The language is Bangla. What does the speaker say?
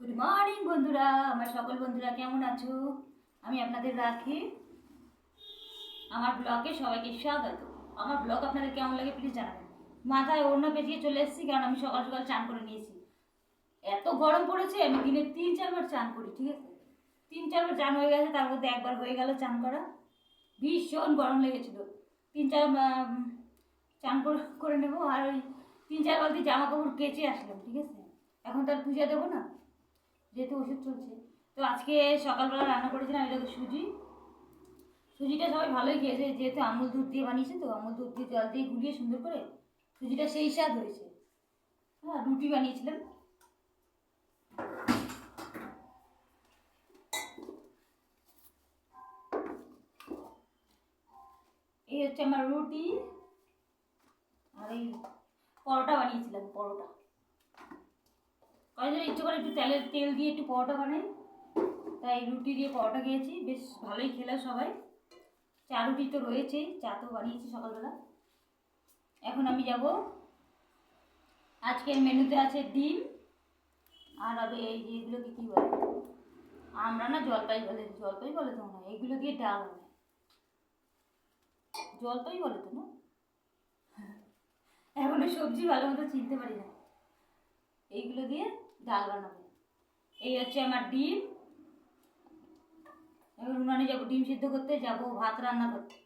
গুড মর্নিং বন্ধুরা, আমার সকল বন্ধুরা কেমন আছো? আমি আপনাদের রাখি আমার ব্লগে সবাইকে স্বাগত। আমার ব্লগ আপনাদের কেমন লাগে প্লিজ জানাবেন। মাথায় ওড়না পেঁচিয়ে চলে এসেছি, কারণ আমি সকাল সকাল চান করে নিয়েছি। এত গরম পড়েছে, আমি দিনে 3-4 বার চান করি, ঠিক আছে? 3-4 বার চান হয়ে গেছে, তার মধ্যে একবার হয়ে গেল চান করা। ভীষণ গরম লেগেছিল। 3-4 চান করে নেবো, আর ওই 3-4 বালতি জামা কাপড় কেচে আসলাম, ঠিক আছে? এখন তো আর পূজা দেবো না, যেহেতু ওষুধ চলছে। তো আজকে সকালবেলা রান্না করেছিলাম এটাকে সুজিটা সবাই ভালোই খেয়েছে, যেহেতু আমুল দুধ দিয়ে বানিয়েছে, তো আমুল দুধ দিয়ে জল দিয়ে গুলিয়ে সুন্দর করে সুজিটা সেই স্বাদ হয়েছে। হ্যাঁ, রুটি বানিয়েছিলাম। এই হচ্ছে আমার রুটি, আর এই পরোটা বানিয়েছিলাম। পরোটা কয়েকজন ইচ্ছে করে একটু তেল দিয়ে একটু পরোটা বানাই, তাই রুটি দিয়ে পরোটা খেয়েছি, বেশ ভালোই খেলো সবাই। চা রুটি তো রয়েছেই, চা তো বানিয়েছি সকালবেলা। এখন আমি যাব, আজকের মেনুতে আছে ডিম, আর হবে এই যে এগুলোকে কী বলে, আমরা না জলপাই বলে তো না, এইগুলো দিয়ে ডাল হবে। জলপাই বলে তো না, এখনো সবজি ভালো মতো চিনতে পারি না। এইগুলো দিয়ে ডাল বানাবো। এই হচ্ছে আমার ডিম। এবার উনানে যাবো ডিম সিদ্ধ করতে, যাবো ভাত রান্না করতে।